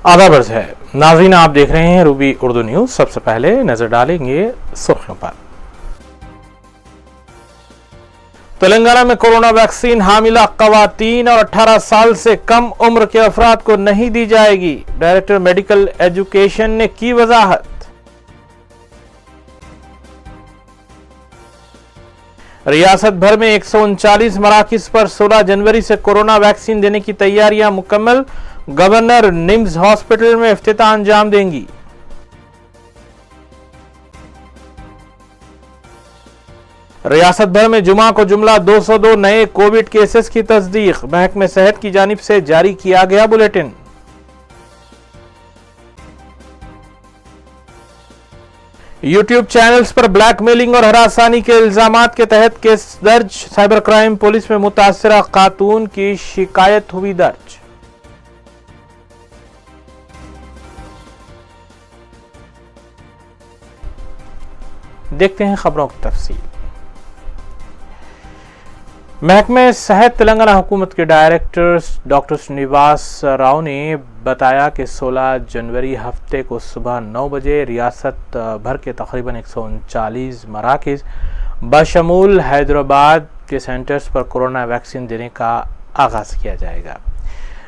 आधा बर्ज है। नाज़रीन, आप देख रहे हैं रूबी उर्दू न्यूज। सबसे पहले नजर डालेंगे सुर्खियों पर। तेलंगाना में कोरोना वैक्सीन हामिला खवातीन और 18 साल से कम उम्र के अफराद को नहीं दी जाएगी। डायरेक्टर मेडिकल एजुकेशन ने की वजाहत। रियासत भर में 139 मराकिज पर 16 जनवरी से कोरोना वैक्सीन देने की तैयारियां मुकम्मल। गवर्नर निम्स हॉस्पिटल में इफ्तिताह अंजाम देंगी। रियासत भर में जुमा को जुमला 202 नए कोविड केसेस की तस्दीक। महकमे सेहत की जानिब से जारी किया गया बुलेटिन। यूट्यूब चैनल्स पर ब्लैकमेलिंग और हरासानी के इल्जामात के तहत केस दर्ज। साइबर क्राइम पुलिस में मुतासिरा खातून की शिकायत हुई दर्ज। देखते हैं खबरों की तफसील। महकमे सेहत तेलंगाना हुकूमत के डायरेक्टर डॉक्टर श्रीनिवास राव ने बताया कि 16 जनवरी हफ्ते को सुबह 9 बजे रियासत भर के तकरीबन 139 मराकिज बशमूल हैदराबाद के सेंटर्स पर कोरोना वैक्सीन देने का आगाज़ किया जाएगा।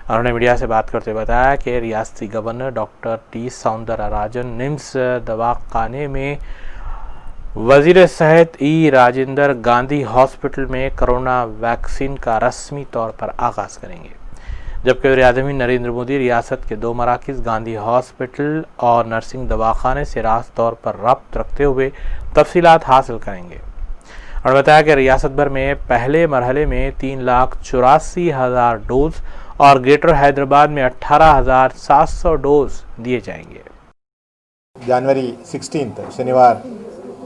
उन्होंने मीडिया से बात करते हुए बताया कि रियासती governor doctor T Soundararajan NIMS दवाखाने में वजीर सेहत ई राजेंद्र गांधी हॉस्पिटल में कोरोना वैक्सीन का रस्मी तौर पर आगाज़ करेंगे, जबकि वज़ीर-ए-आज़म नरेंद्र मोदी रियासत के 2 मराकिज़ गांधी हॉस्पिटल और नर्सिंग दवाखाने से रास्त तौर पर रब्त रखते हुए तफसीलात हासिल करेंगे। उन्होंने बताया कि रियासत भर में पहले मरहले में 3,84,000 डोज और ग्रेटर हैदराबाद में 18,700 डोज दिए जाएंगे। जनवरी 16 शनिवार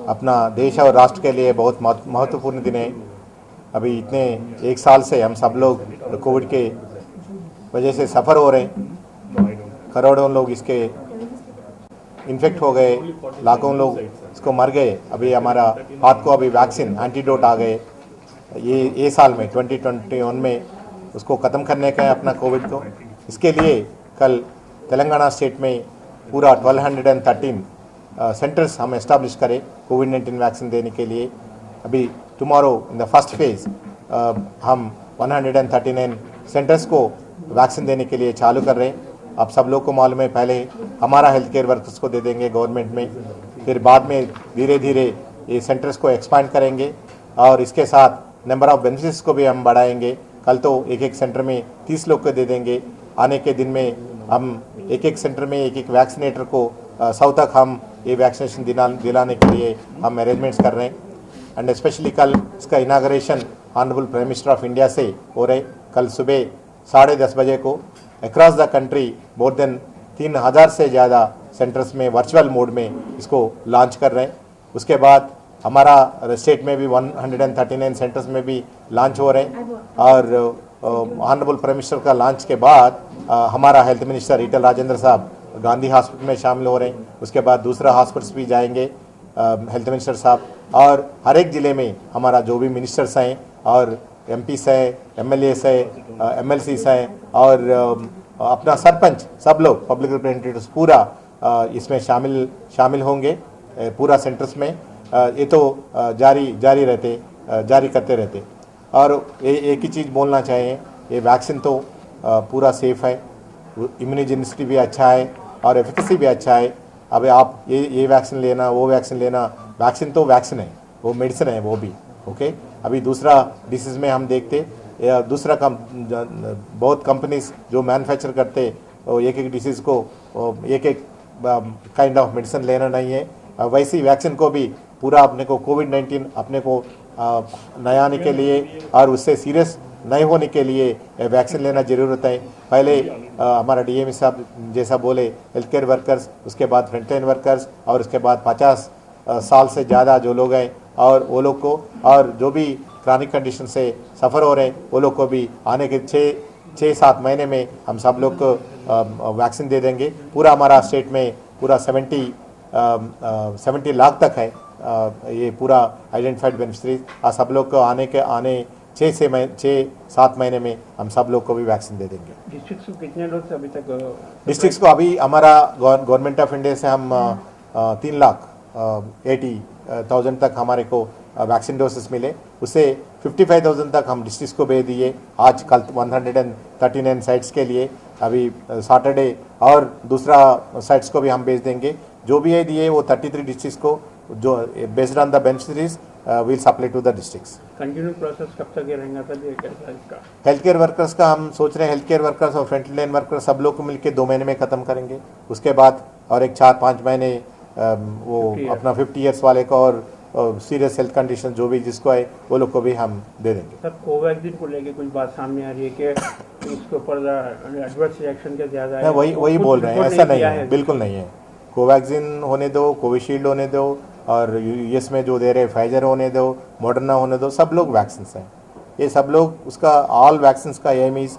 अपना देश और राष्ट्र के लिए बहुत महत्वपूर्ण दिन है। अभी इतने एक साल से हम सब लोग कोविड के वजह से सफ़र हो रहे हैं। करोड़ों लोग इसके इन्फेक्ट हो गए, लाखों लोग इसको मर गए। अभी हमारा हाथ को अभी वैक्सीन एंटीडोट आ गए। ये साल में 2021 में उसको ख़त्म करने का है अपना कोविड को। इसके लिए कल तेलंगाना स्टेट में पूरा 1213 सेंटर्स हम एस्टाब्लिश करें कोविड-19 वैक्सीन देने के लिए। अभी tomorrow in the first phase हम 139 सेंटर्स को वैक्सीन देने के लिए चालू कर रहे हैं। आप सब लोग को मालूम है, पहले हमारा हेल्थ केयर वर्कर्स को दे देंगे गवर्नमेंट में, फिर बाद में धीरे धीरे ये सेंटर्स को एक्सपांड करेंगे और इसके साथ नंबर ऑफ बेनिफिट्स को भी हम बढ़ाएंगे। कल तो एक सेंटर में 30 लोग को दे देंगे। आने के दिन में हम एक सेंटर में एक वैक्सीनेटर को 100 तक हम ये वैक्सीनेशन दिलाने के लिए हम अरेंजमेंट्स कर रहे हैं। एंड स्पेशली कल इसका inauguration honourable prime minister of India से हो रहे। कल सुबह 10:30 बजे को across the country more than 3,000 से ज़्यादा सेंटर्स में वर्चुअल मोड में इसको लॉन्च कर रहे हैं। उसके बाद हमारा स्टेट में भी 139 सेंटर्स में भी लॉन्च हो रहे हैं और ऑनरेबल प्राइम मिनिस्टर का लॉन्च के बाद हमारा हेल्थ मिनिस्टर ईटल राजेंद्र साहब गांधी हॉस्पिटल में शामिल हो रहे हैं। उसके बाद दूसरा हॉस्पिटल्स भी जाएंगे हेल्थ मिनिस्टर साहब, और हर एक ज़िले में हमारा जो भी मिनिस्टर्स हैं और एमपीस हैं, एमएलएस हैं, एमएलसीस हैं और अपना सरपंच, सब लोग पब्लिक रिप्रेजेंटेटिव्स पूरा इसमें शामिल होंगे पूरा सेंटर्स में। ये तो जारी करते रहते। और एक ही चीज़ बोलना चाहिए, ये वैक्सीन तो पूरा सेफ़ है, इम्यूनोजेनिसिटी भी अच्छा है और एफिकेसी भी अच्छा है। अब आप ये वैक्सीन लेना, वो वैक्सीन लेना, वैक्सीन तो वैक्सीन है, वो मेडिसिन है वो भी। ओके, अभी दूसरा डिसीज़ में हम देखते दूसरा बहुत कंपनीज जो मैन्युफैक्चर करते एक डिसीज़ को एक काइंड ऑफ मेडिसिन लेना नहीं है। वैसे ही वैक्सीन को भी पूरा अपने को कोविड-19 अपने को नया आने के लिए और उससे सीरियस नहीं होने के लिए वैक्सीन लेना ज़रूरत है। पहले हमारा डीएमई साहब जैसा बोले, हेल्थ केयर वर्कर्स, उसके बाद फ्रंटलाइन वर्कर्स और उसके बाद 50 साल से ज़्यादा जो लोग हैं और वो लोग को, और जो भी क्रॉनिक कंडीशन से सफ़र हो रहे हैं वो लोग को भी आने के 6-7 महीने में हम सब लोग को वैक्सीन दे देंगे। पूरा हमारा स्टेट में पूरा 70 लाख तक है ये पूरा आइडेंटिफाइड बेनिफिशरीज। सब लोग को आने 6-7 महीने में हम सब लोग को भी वैक्सीन दे देंगे। डिस्ट्रिक्ट को कितने डोज से अभी तक डिस्ट्रिक्ट्स को अभी हमारा गवर्नमेंट ऑफ इंडिया से हम 3,80,000 तक हमारे को वैक्सीन डोसेस मिले, उससे 55,000 तक हम डिस्ट्रिक्ट्स को भेज दिए। आज कल 139 साइट्स के लिए अभी सैटरडे और दूसरा साइट्स को भी हम भेज देंगे। जो भी है दिए वो 33 डिस्ट्रिक्ट्स को जो based on the beneficiaries will supply to the districts. Continue process कब तक ये रहेगा सर ये कैसा इसका? हेल्थ केयर वर्कर्स का हम सोच रहे हैं, हेल्थ केयर वर्कर्स और फ्रंट लाइन वर्कर्स सब लोग को मिलकर 2 महीने में ख़त्म करेंगे। उसके बाद और एक 4-5 महीने वो अपना 50 ईयर्स वाले को और सीरियस हेल्थ कंडीशन जो भी जिसको है वो लोग को भी हम दे देंगे। सर कोवैक्सीन को लेके कुछ बात सामने आ रही है कि इसके ऊपर एडवर्स रिएक्शन के ज़्यादा है, वही बोल रहे हैं, ऐसा नहीं है, बिल्कुल नहीं है। कोवैक्सीन होने दो, कोविशील्ड होने दो और यूएस में जो दे रहे फाइजर होने दो, मॉडर्ना होने दो, सब लोग वैक्सीन हैं। ये सब लोग उसका ऑल वैक्सीन का एम इज़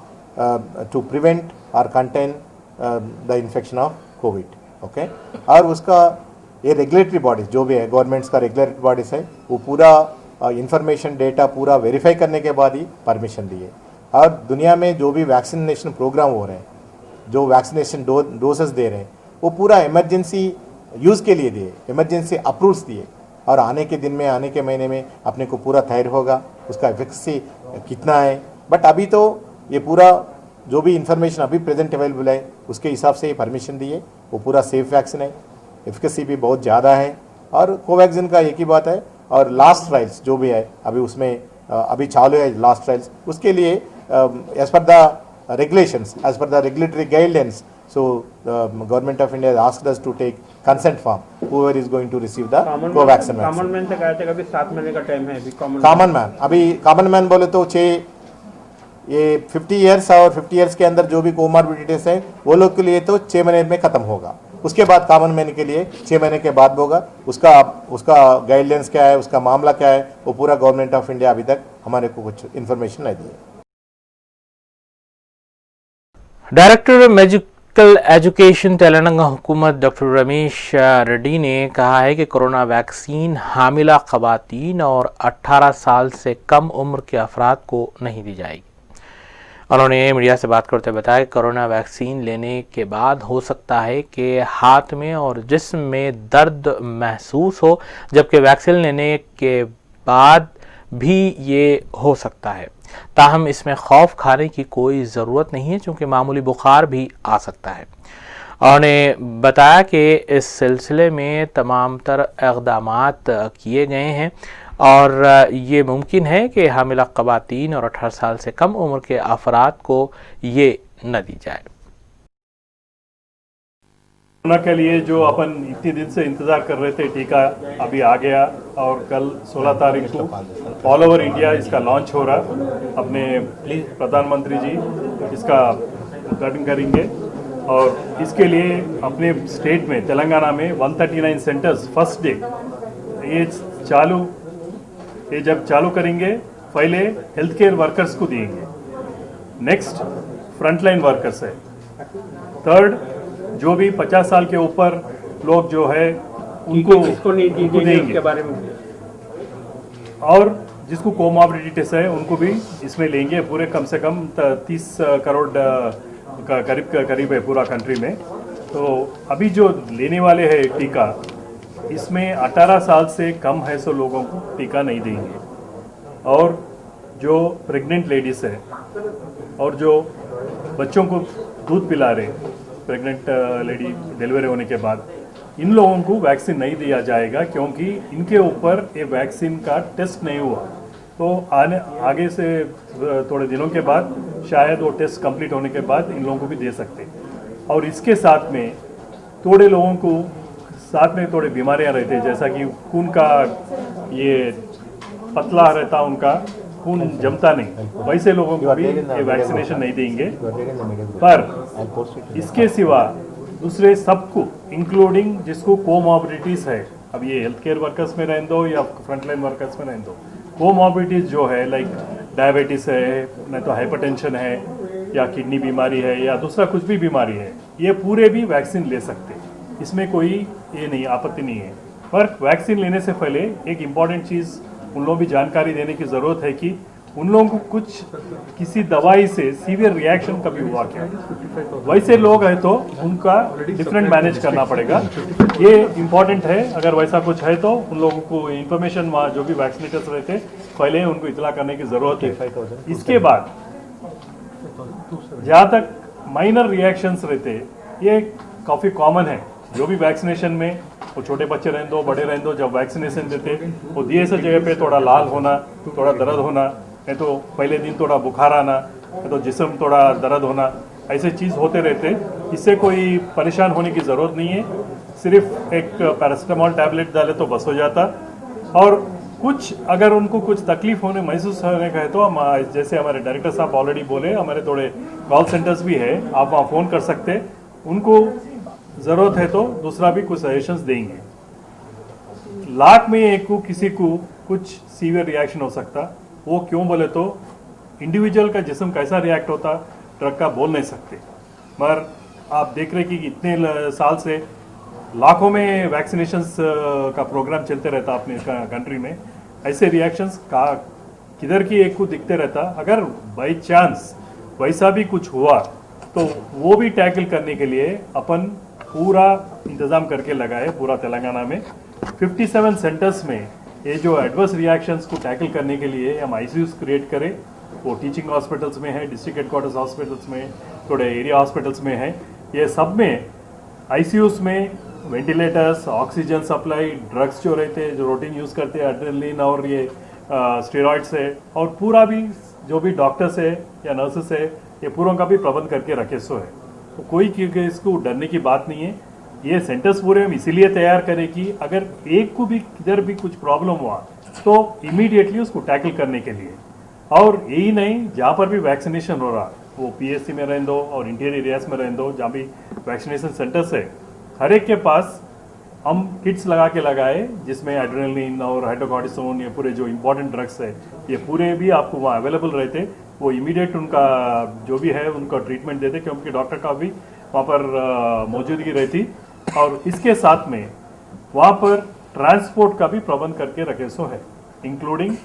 टू प्रिवेंट और contain the infection of Covid, okay. और उसका ये रेगुलेटरी बॉडीज जो भी है, गवर्नमेंट्स का रेगुलेटरी बॉडीज है, वो पूरा इंफॉर्मेशन डेटा पूरा वेरीफाई करने के बाद ही परमिशन दिए। और दुनिया में जो भी वैक्सीनेशन प्रोग्राम हो रहे हैं, जो वैक्सीनेशन डोसेस दे रहे हैं, वो पूरा इमरजेंसी यूज़ के लिए दिए, इमरजेंसी अप्रूव्स दिए। और आने के दिन में, आने के महीने में अपने को पूरा तैयार होगा उसका एफिकेसी कितना है। बट अभी तो ये पूरा जो भी इंफॉर्मेशन अभी प्रेजेंट अवेलेबल है उसके हिसाब से ही परमिशन दिए। वो पूरा सेफ वैक्सीन है, एफिकेसी भी बहुत ज़्यादा है। और कोवैक्सीन का एक ही बात है, और लास्ट ट्रायल्स जो भी है अभी उसमें अभी चालू है लास्ट ट्रायल्स, उसके लिए as per the regulations, as per the regulatory guidelines, so government of India has asked us to take consent form whoever is going to receive the Covaxin vaccine। Common man से कहा था कि 7 महीने का time है अभी common man. अभी common man बोले तो ये 50 ईयर्स और 50 ईयर्स के अंदर जो भी कोमॉर्बिडिटीज है वो लोग के लिए तो 6 महीने में खत्म होगा। उसके बाद कॉमन मैन के लिए 6 महीने के बाद होगा। उसका गाइडलाइंस क्या है, उसका मामला क्या है, वो पूरा गवर्नमेंट ऑफ इंडिया अभी तक हमारे को कुछ इन्फॉर्मेशन नहीं दी है। डायरेक्टर मेडिकल एजुकेशन तेलंगाना हुकूमत डॉक्टर रमेश रेड्डी ने कहा है कि कोरोना वैक्सीन हामिला ख़वातीन और 18 साल से कम उम्र के अफराद को नहीं दी जाएगी। उन्होंने मीडिया से बात करते बताया कि कोरोना वैक्सीन लेने के बाद हो सकता है कि हाथ में और जिस्म में दर्द महसूस हो, जबकि वैक्सीन लेने के बाद भी ये हो सकता है। ताहम इसमें खौफ खाने की कोई ज़रूरत नहीं है, क्योंकि मामूली बुखार भी आ सकता है। उन्होंने बताया कि इस सिलसिले में तमाम तर इक़दामात किए गए हैं और ये मुमकिन है कि हामिला ख़वातीन और 18 साल से कम उम्र के अफराद को ये न दी जाए। कोरोना के लिए जो अपन इतने दिन से इंतज़ार कर रहे थे, टीका अभी आ गया और कल 16 तारीख को ऑल ओवर इंडिया इसका लॉन्च हो रहा। अपने प्रधानमंत्री जी इसका उद्घाटन करेंगे और इसके लिए अपने स्टेट में तेलंगाना में 139 सेंटर्स फर्स्ट डे ये जब चालू करेंगे, पहले हेल्थ केयर वर्कर्स को देंगे, नेक्स्ट फ्रंटलाइन वर्कर्स है, थर्ड जो भी 50 साल के ऊपर लोग जो है उनको देंगे, बारे में और जिसको कोमॉर्बिडिटीज है उनको भी इसमें लेंगे। पूरे कम से कम 30 करोड़ का करीब है पूरा कंट्री में। तो अभी जो लेने वाले हैं टीका, इसमें 18 साल से कम है सो लोगों को टीका नहीं देंगे, और जो प्रेग्नेंट लेडीज़ है और जो बच्चों को दूध पिला रहे, प्रेग्नेंट लेडी डिलीवरी होने के बाद, इन लोगों को वैक्सीन नहीं दिया जाएगा, क्योंकि इनके ऊपर ये वैक्सीन का टेस्ट नहीं हुआ। तो आगे से थोड़े दिनों के बाद शायद वो टेस्ट कंप्लीट होने के बाद इन लोगों को भी दे सकते। और इसके साथ में थोड़े लोगों को साथ में थोड़े बीमारियां रहती है, जैसा कि खून का ये पतला रहता, उनका खून जमता नहीं, वैसे लोगों को भी ये वैक्सीनेशन नहीं देंगे। पर इसके सिवा दूसरे सबको, इंक्लूडिंग जिसको कोमॉर्बिडिटीज़ है, अब ये हेल्थ केयर वर्कर्स में रहने दो या फ्रंटलाइन वर्कर्स में रहने दो, कोमॉर्बिडिटीज़ जो है लाइक डायबिटीज़ है, नहीं तो हाइपरटेंशन है, या किडनी बीमारी है, या दूसरा कुछ भी बीमारी है, ये पूरे भी वैक्सीन ले सकते। इसमें कोई ये नहीं, आपत्ति नहीं है। पर वैक्सीन लेने से पहले एक इम्पॉर्टेंट चीज़ उन लोगों भी जानकारी देने की ज़रूरत है कि उन लोगों को कुछ किसी दवाई से सीवियर रिएक्शन कभी हुआ क्या, वैसे लोग हैं तो उनका डिफरेंट मैनेज करना पड़ेगा। ये इम्पोर्टेंट है, अगर वैसा कुछ है तो उन लोगों को इन्फॉर्मेशन वहाँ जो भी वैक्सीनेटर्स रहते पहले ही उनको इतला करने की ज़रूरत है। इसके बाद जहाँ तक माइनर रिएक्शंस रहते ये काफ़ी कॉमन है, जो भी वैक्सीनेशन में वो छोटे बच्चे रहने दो बड़े रहने दो, जब वैक्सीनेशन देते वो दिए से जगह पे थोड़ा लाल होना, थोड़ा दर्द होना, नहीं तो पहले दिन थोड़ा बुखार आना, नहीं तो जिस्म थोड़ा दर्द होना, ऐसे चीज़ होते रहते। इससे कोई परेशान होने की ज़रूरत नहीं है, सिर्फ एक पैरासीटामोल टैबलेट डाले तो बस हो जाता। और कुछ अगर उनको कुछ तकलीफ होने महसूस होने का है तो हम जैसे हमारे डायरेक्टर साहब ऑलरेडी बोले, हमारे थोड़े कॉल सेंटर्स भी है, आप वहाँ फ़ोन कर सकते, उनको ज़रूरत है तो दूसरा भी कुछ सजेशंस देंगे। लाख में एक को किसी को कुछ सीवियर रिएक्शन हो सकता, वो क्यों बोले तो इंडिविजुअल का जिस्म कैसा रिएक्ट होता ड्रग का बोल नहीं सकते, मगर आप देख रहे कि इतने साल से लाखों में वैक्सीनेशंस का प्रोग्राम चलते रहता अपने कंट्री में, ऐसे रिएक्शंस का किधर की एक को दिखते रहता। अगर बाई चांस वैसा भी कुछ हुआ तो वो भी टैकल करने के लिए अपन पूरा इंतज़ाम करके लगाए। पूरा तेलंगाना में 57 सेंटर्स में ये जो एडवर्स रिएक्शंस को टैकल करने के लिए हम आईसीयूज क्रिएट करें, वो टीचिंग हॉस्पिटल्स में है, डिस्ट्रिक्ट हेडक्वार्टर्स हॉस्पिटल्स में, थोड़े एरिया हॉस्पिटल्स में है। ये सब में आईसीयूज में वेंटिलेटर्स, ऑक्सीजन सप्लाई, ड्रग्स जो रहते हैं जो रूटीन यूज़ करते हैं, एड्रेनलिन और ये स्टेरॉइड्स है, और पूरा भी जो भी डॉक्टर्स है या नर्सेस है ये पूरों का भी प्रबंध करके रखे सो है। तो कोई इसको डरने की बात नहीं है। ये सेंटर्स पूरे हम इसीलिए तैयार करें कि अगर एक को भी किधर भी कुछ प्रॉब्लम हुआ तो इमीडिएटली उसको टैकल करने के लिए। और यही नहीं, जहाँ पर भी वैक्सीनेशन हो रहा वो पीएससी में रहने दो और इंटीरियर एरियाज में रहने दो, जहाँ भी वैक्सीनेशन सेंटर्स है हर एक के पास हम किट्स लगा के लगाए जिसमें एड्रेनलिन और हाइड्रोकॉर्टिसोन, ये पूरे जो इंपॉर्टेंट ड्रग्स है ये पूरे भी आपको वहाँ अवेलेबल रहते। वो इमीडिएट उनका जो भी है उनका ट्रीटमेंट देते, क्योंकि डॉक्टर का भी वहाँ पर मौजूदगी रहती। और इसके साथ में वहाँ पर ट्रांसपोर्ट का भी प्रबंध करके रखे सो है, इंक्लूडिंग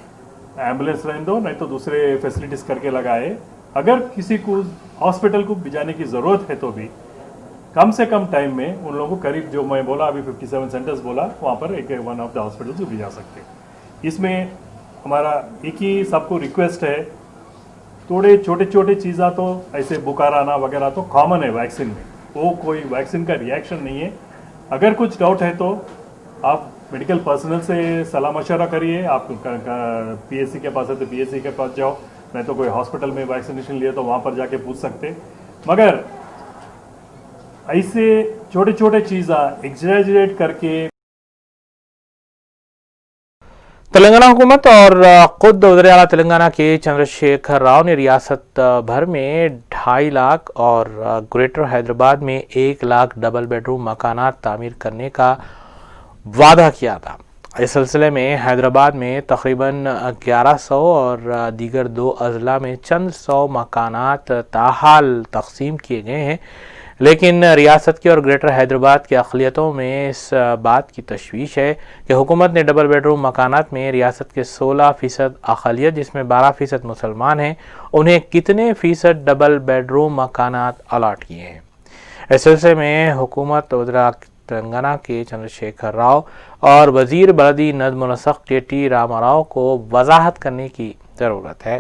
एम्बुलेंस रहने दो, नहीं तो दूसरे फैसिलिटीज़ करके लगाए। अगर किसी को हॉस्पिटल को भिजाने की ज़रूरत है तो भी कम से कम टाइम में उन लोगों को करीब जो मैं बोला अभी 57 सेंटर्स बोला वहाँ पर एक वन ऑफ द हॉस्पिटल्स को भिजा सकते। इसमें हमारा एक ही सबको रिक्वेस्ट है, थोड़े छोटे छोटे चीज़ा तो ऐसे बुखार आना वगैरह तो कॉमन है वैक्सीन में, वो कोई वैक्सीन का रिएक्शन नहीं है। अगर कुछ डाउट है तो आप मेडिकल पर्सनल से सलाह मशवरा करिए। आप पीएससी के पास है तो पीएससी के पास जाओ, नहीं तो कोई हॉस्पिटल में वैक्सीनेशन लिए तो वहाँ पर जाके पूछ सकते। मगर ऐसे छोटे छोटे चीज़ें एग्जैजरेट करके तेलंगाना हुकूमत और खुद वज़ीर आला तेलंगाना के चंद्रशेखर राव ने रियासत भर में 2.5 लाख और ग्रेटर हैदराबाद में 1 लाख डबल बेडरूम मकानात तामीर करने का वादा किया था। इस सिलसिले में हैदराबाद में तकरीबन 1100 और दीगर 2 अजला में चंद 100 मकानात ताहाल तकसीम किए गए हैं, लेकिन रियासत की और ग्रेटर हैदराबाद की अक़लियतों में इस बात की तशवीश है कि हुकूमत ने डबल बेडरूम मकानात में रियासत के 16% अक़लियत जिसमें 12% मुसलमान हैं, उन्हें कितने फ़ीसद डबल बेडरूम मकानात अलाट किए हैं। इस सिलसिले में हुकूमत वज़ीर तेलंगाना के चंद्रशेखर राव और वज़ीर बलदी नज़्म व नस्क़ के रामाराव को वजाहत करने की ज़रूरत है।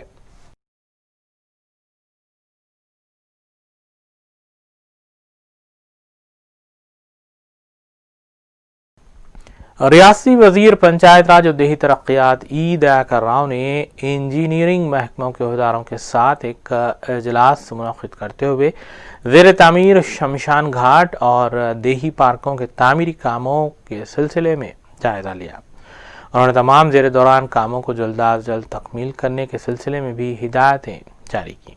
रियासी वज़ीर पंचायत राज और देही तरक्यात ई दयाकर राव ने इंजीनियरिंग महकमों के अहदेदारों के साथ एक इजलास मुनक़्क़िद करते हुए ज़ेर तामीर शमशान घाट और देही पार्कों के तामीरी कामों के सिलसिले में जायज़ा लिया। उन्होंने तमाम ज़ेर दौरान कामों को जल्द अज जल्द तकमील करने के सिलसिले में भी हिदायतें जारी की।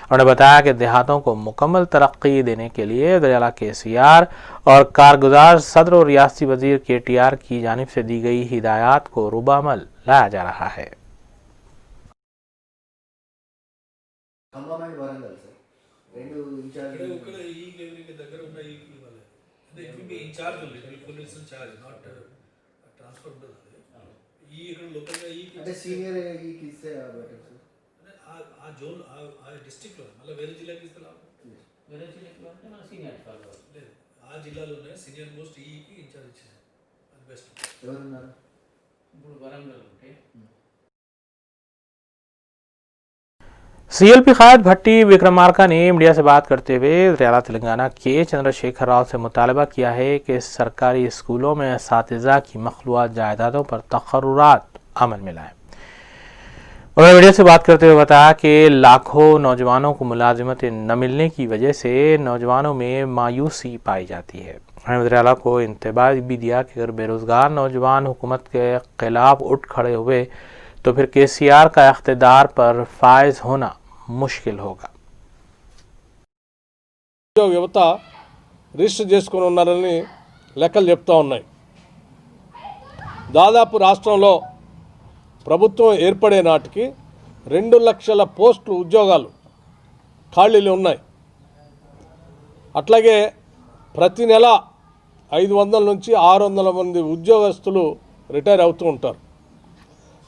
उन्होंने बताया कि देहातों को मुकम्मल तरक्की देने के लिए वज़ीर आला KCR और कारगुजार सदर और रियासती वज़ीर KTR की जानिब से दी गई हिदायत को रूबामल लाया जा रहा है। సీనియర్ ఈ కిస్తే బెటర్ సార్ ఆ జోన్ ఆ డిస్ట్రిక్ట్లో మళ్ళీ వేరే జిల్లాకి తీసుకెళ్ళాలి వేరే జిల్లాలో అంటే మన సీనియర్ కాదు లేదు ఆ జిల్లాలోనే సీనియర్ మోస్ట్ ఈకి ఇన్ఛార్జ్ ఇచ్చారు అది బెస్ట్ ఎవరున్నారు ఇప్పుడు వరంగల్ ఉంటే सीएलपी कायद भट्टी विक्रमार्का ने मीडिया से बात करते हुए रियाला तेलंगाना के चंद्रशेखर राव से मुतालबा किया है कि सरकारी स्कूलों में असातिज़ा की मखलूआत जायदादों पर तकर्रुरात अमल में लाएं। उन्होंने मीडिया से बात करते हुए बताया कि लाखों नौजवानों को मुलाजिमतें न मिलने की वजह से नौजवानों में मायूसी पाई जाती है। उन्होंने रियाला को इंतबाह भी दिया कि अगर बेरोज़गार नौजवान हुकूमत के खिलाफ उठ खड़े हुए तो फिर केसीआर का इख्तिदार पर फायज होना मुश्किल होगा। యువత రిజిస్టర్ చేసుకుని ఉన్నారని లెక్కలు చెప్తా ఉన్నాయి. దాదాపు రాష్ట్రంలో ప్రభుత్వం ఏర్పడే నాటికి 2 లక్షల పోస్టులు ఉద్యోగాలు ఖాళీలు ఉన్నాయి. అట్లాగే ప్రతి నెల 500 నుంచి 600 మంది ఉద్యోగస్తులు రిటైర్ అవుతూ ఉంటారు.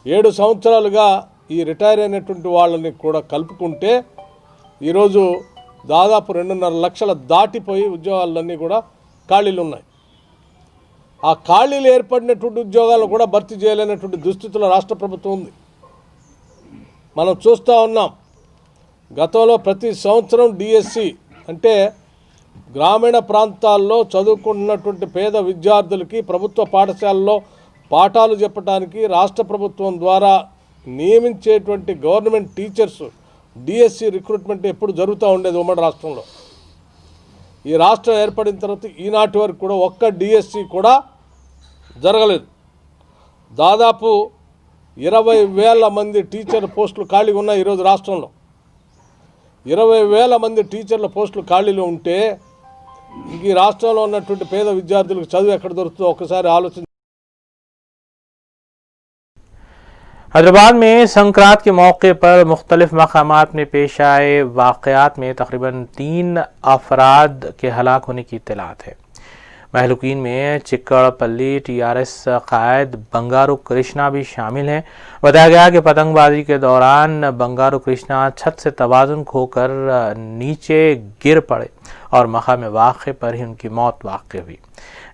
7 సంవత్సరాలుగా ఈ రిటైర్ అయినటువంటి వాళ్ళని కూడా కలుపుకుంటే ఈరోజు దాదాపు 2.5 లక్షల దాటిపోయి ఉద్యోగాలన్నీ కూడా ఖాళీలు ఉన్నాయి. ఆ ఖాళీలు ఏర్పడినటువంటి ఉద్యోగాలను కూడా భర్తీ చేయలేనటువంటి దుస్థితిలో రాష్ట్ర ప్రభుత్వం ఉంది. మనం చూస్తూ ఉన్నాం. గతంలో ప్రతి సంవత్సరం డిఎస్సి అంటే గ్రామీణ ప్రాంతాల్లో చదువుకుంటున్నటువంటి పేద విద్యార్థులకి ప్రభుత్వ పాఠశాలలో పాఠాలు చెప్పడానికి రాష్ట్ర ప్రభుత్వం ద్వారా నియమించేటువంటి గవర్నమెంట్ టీచర్స్ డిఎస్సి రిక్రూట్మెంట్ ఎప్పుడు జరుగుతూ ఉండేది ఉమ్మడి రాష్ట్రంలో. ఈ రాష్ట్రం ఏర్పడిన తర్వాత ఈనాటి వరకు కూడా ఒక్క డిఎస్సి కూడా జరగలేదు. దాదాపు 20,000 మంది టీచర్ పోస్టులు ఖాళీగా ఉన్నాయి ఈరోజు రాష్ట్రంలో. 20,000 మంది టీచర్ల పోస్టులు ఖాళీలు ఉంటే ఈ రాష్ట్రంలో ఉన్నటువంటి పేద విద్యార్థులకు చదువు ఎక్కడ దొరుకుతుందో ఒకసారి ఆలోచన. हैदराबाद में संक्रांत के मौके पर मुख्तलिफ मकामात में पेश आए वाक़यात में तकरीबन 3 अफराद के हलाक होने की इत्तलात है। महलूकीन में चिक्कड़पल्ली टीआरएस कायद बंगारू कृष्णा भी शामिल हैं। बताया गया कि पतंगबाजी के दौरान बंगारू कृष्णा छत से तवाज़ुन खोकर नीचे गिर पड़े और मकाम वाक़े पर ही उनकी मौत वाक़ हुई।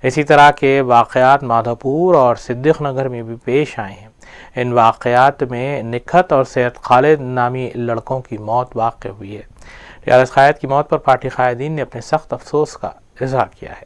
इसी तरह के वाक़यात माधोपुर और सिद्दीक़ नगर में भी पेश आए हैं। इन वाक़यात में निखत और सैयद खालिद नामी लड़कों की मौत वाक़ हुई है। टीआरएस कायद की मौत पर पार्टी कायदीन ने अपने सख्त अफसोस का इज़हार किया है।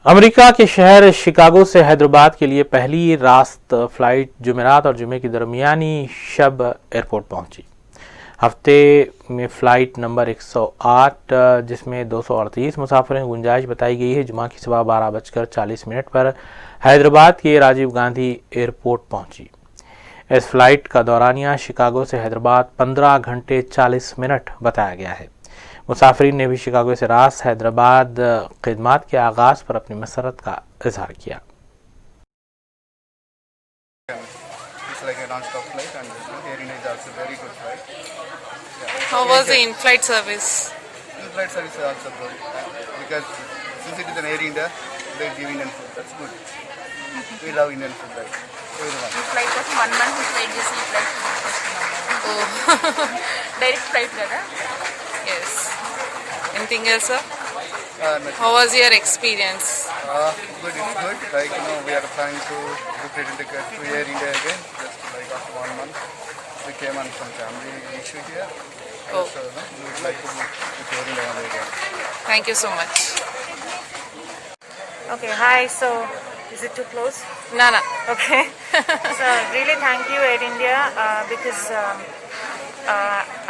अमेरिका के शहर शिकागो से हैदराबाद के लिए पहली रास्त फ़्लाइट जुमेरात और जुमे की दरमियानी शब एयरपोर्ट पहुंची। हफ्ते में फ़्लाइट नंबर 108 जिसमें 238 मुसाफिरों की गुंजाइश बताई गई है जुमा की सुबह 12:40 पर हैदराबाद के राजीव गांधी एयरपोर्ट पहुंची। इस फ़्लाइट का दौरानिया शिकागो से हैदराबाद 15 घंटे 40 मिनट बताया गया है। मुसाफिरीन ने भी शिकागो से रास हैदराबाद खिदमात के आगाज़ पर अपनी मसरत का इजहार किया। It's like a non-stop flight and Air India is also very good flight. Yeah. How was the in-flight service? In-flight service is also good because since it is an Air India, they give Indian food. That's good. We love Indian food, right? Everyone. The flight was 1 month flight, this flight. Oh, direct flight, brother. Yes. Anything else, sir? How was your experience? Good, it's good. Like, we are planning to book return ticket to Air India again. Just like after 1 month, we came on some family issue here. Oh. So, we would like to book with Air India again. Thank you so much. Okay, hi. So, is it too close? No. Okay. So, really thank you, Air India, because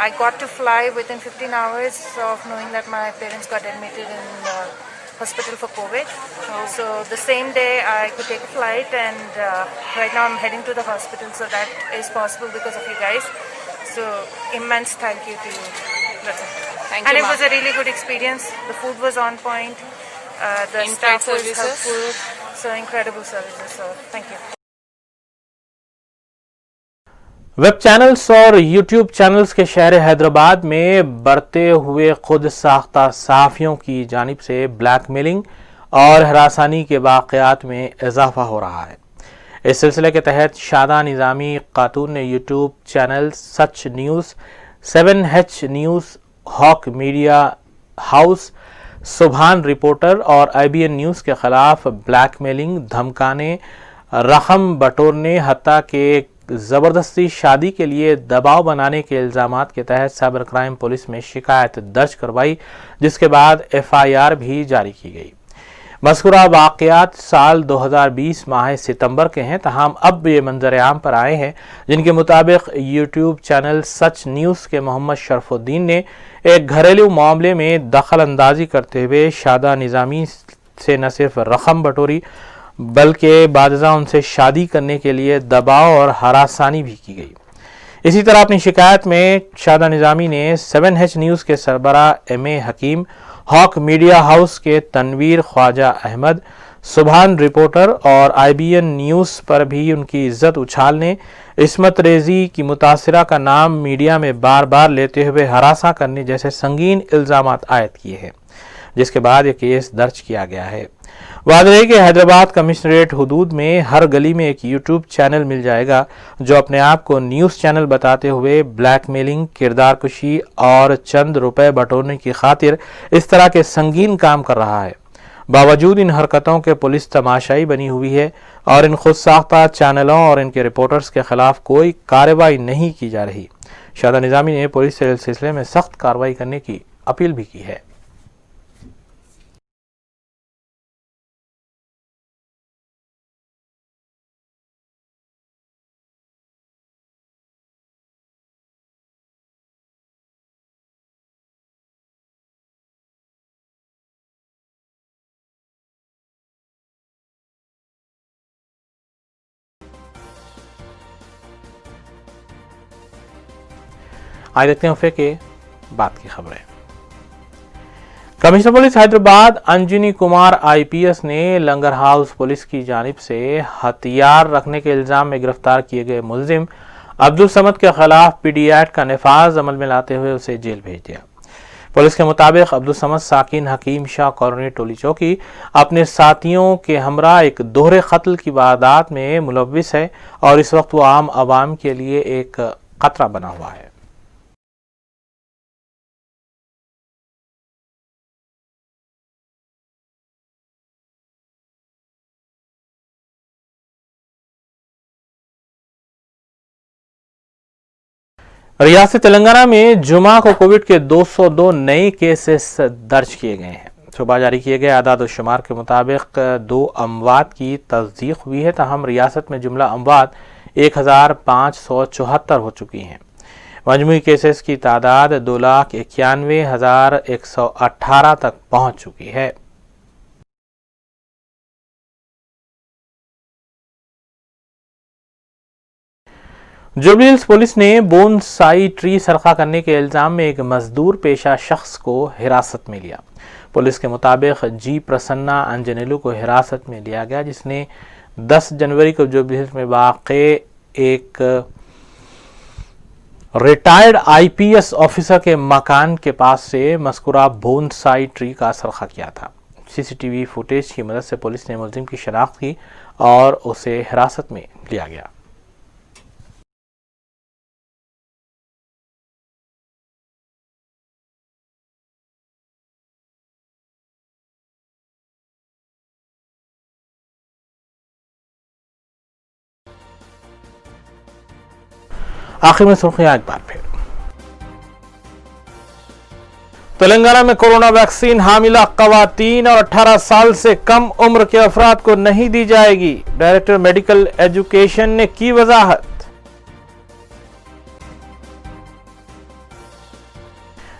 I got to fly within 15 hours of knowing that my parents got admitted in hospital for COVID. So the same day I could take a flight, and right now I'm heading to the hospital. So that is possible because of you guys. So immense thank you to you. That's it. Thank And you, it ma'am. was a really good experience. The food was on point. The In-flight staff was services? helpful. So incredible services. So thank you. Web channels और YouTube channels के शहर हैदराबाद में बढ़ते हुए खुद साख्ता सहाफ़ियों की जानिब से ब्लैकमेलिंग और हरासानी के वाक़यात में इजाफा हो रहा है। इस सिलसिले के तहत शादा निज़ामी खातून ने YouTube channel Sach news, 7H news, Hawk media house, Subhan reporter और IBN न्यूज़ के ख़िलाफ़ ब्लैकमेलिंग, धमकाने, रकम बटोरने, हत्ता के ज़बरदस्ती शादी के लिए दबाव बनाने के इल्ज़ामात के तहत साइबर क्राइम पुलिस में शिकायत दर्ज करवाई, जिसके बाद FIR भी जारी की गई। मज़कूरा वाक़यात साल 2020 माह सितंबर के हैं, तहम अब ये मंजर आम पर आए हैं, जिनके मुताबिक यूट्यूब चैनल सच न्यूज़ के मोहम्मद शरफुद्दीन ने एक घरेलू मामले में दखल अंदाजी करते हुए शादा निज़ामी से न सिर्फ रकम बटोरी बल्कि बादशाह उनसे शादी करने के लिए दबाव और हरासानी भी की गई। इसी तरह अपनी शिकायत में शादा निज़ामी ने 7H न्यूज़ के सरबरा MA हकीम, हॉक मीडिया हाउस के तनवीर ख्वाजा अहमद, सुभान रिपोर्टर और IBN न्यूज़ पर भी उनकी इज्जत उछालने, इस्मत रेजी की मुतासिरा का नाम मीडिया में बार बार लेते हुए हरासा करने जैसे संगीन इल्ज़ामात आयद किए हैं, जिसके बाद यह केस दर्ज किया गया है। वाज़ेह है कि हैदराबाद कमिश्नरेट हुदूद में हर गली में एक यूट्यूब चैनल मिल जाएगा जो अपने आप को न्यूज़ चैनल बताते हुए ब्लैकमेलिंग, किरदार कुशी और चंद रुपए बटोरने की खातिर इस तरह के संगीन काम कर रहा है। बावजूद इन हरकतों के पुलिस तमाशाई बनी हुई है और इन खुद साख्ता चैनलों और इनके रिपोर्टर्स के खिलाफ कोई कार्रवाई नहीं की जा रही। शादा निज़ामी ने पुलिस से इस सिलसिले में सख्त कार्रवाई करने की अपील भी की है। आइए देखते हैं के बात की खबरें। Commissioner police Hyderabad Anjani Kumar IPS ने लंगर हाउस पुलिस की जानिब से हथियार रखने के इल्जाम में गिरफ्तार किए गए मुलजिम अब्दुल समद के खिलाफ PD एक्ट का नफाज अमल में लाते हुए उसे जेल भेज दिया। पुलिस के मुताबिक अब्दुल समद साकिन हकीम शाह कॉलोनी टोली चौकी अपने साथियों के हमरा एक दोहरे कत्ल की वारदात में मुलव्विस है और इस वक्त वो आम आवाम के लिए एक खतरा बना हुआ है। रियासत तेलंगाना में जुमा को कोविड के 202 नए केसेस दर्ज किए गए हैं। सुबह जारी किए गए आदाद शुमार के मुताबिक 2 अमवात की तस्दीक हुई है, तहम रियासत में जुमला अमवात 1574 हो चुकी हैं। मजमूई केसेस की तादाद 2,91,118 तक पहुंच चुकी है। जुबली हिल्स पुलिस ने बोनसाई ट्री सरखा करने के इल्जाम में एक मजदूर पेशा शख्स को हिरासत में लिया। पुलिस के मुताबिक G प्रसन्ना अंजनेलू को हिरासत में लिया गया, जिसने 10 जनवरी को जुबली हिल्स में वाक़े एक रिटायर्ड IPS ऑफिसर के मकान के पास से मस्कुरा बोनसाई ट्री का सरखा किया था। CCTV फुटेज की मदद से पुलिस ने मुलजिम की शनाख्त की और उसे हिरासत में लिया गया। आखिर में सुर्खियां एक बार फिर। तेलंगाना में कोरोना वैक्सीन हामिला खवातीन और 18 साल से कम उम्र के अफराद को नहीं दी जाएगी। डायरेक्टर मेडिकल एजुकेशन ने की वजाहत।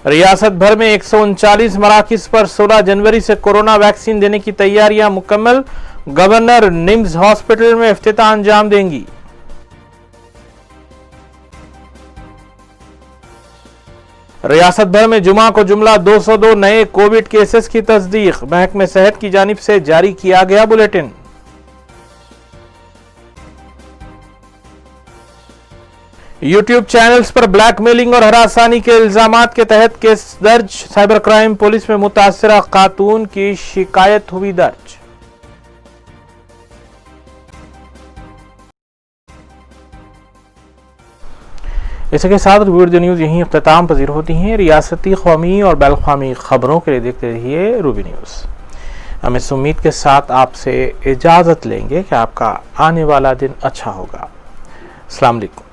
रियासत भर में 139 मराकिज पर 16 जनवरी से कोरोना वैक्सीन देने की तैयारियां मुकम्मल। गवर्नर निम्स हॉस्पिटल में इफ्तिताह अंजाम देंगी। रियासत भर में जुमा को जुमला 202 नए कोविड केसेस की तस्दीक। महकमे सेहत की जानिब से जारी किया गया बुलेटिन। यूट्यूब चैनल्स पर ब्लैकमेलिंग और हरासानी के इल्जामात के तहत केस दर्ज। साइबर क्राइम पुलिस में मुतासिरा खातून की शिकायत हुई दर्ज। इसी के साथ वीडियो न्यूज़ यहीं इख्तिताम पजीर होती हैं। रियासती, कौमी और बैनुल-अक़वामी खबरों के लिए देखते रहिए रूबी न्यूज़। हम इस उम्मीद के साथ आपसे इजाज़त लेंगे कि आपका आने वाला दिन अच्छा होगा। अस्सलाम वालेकुम।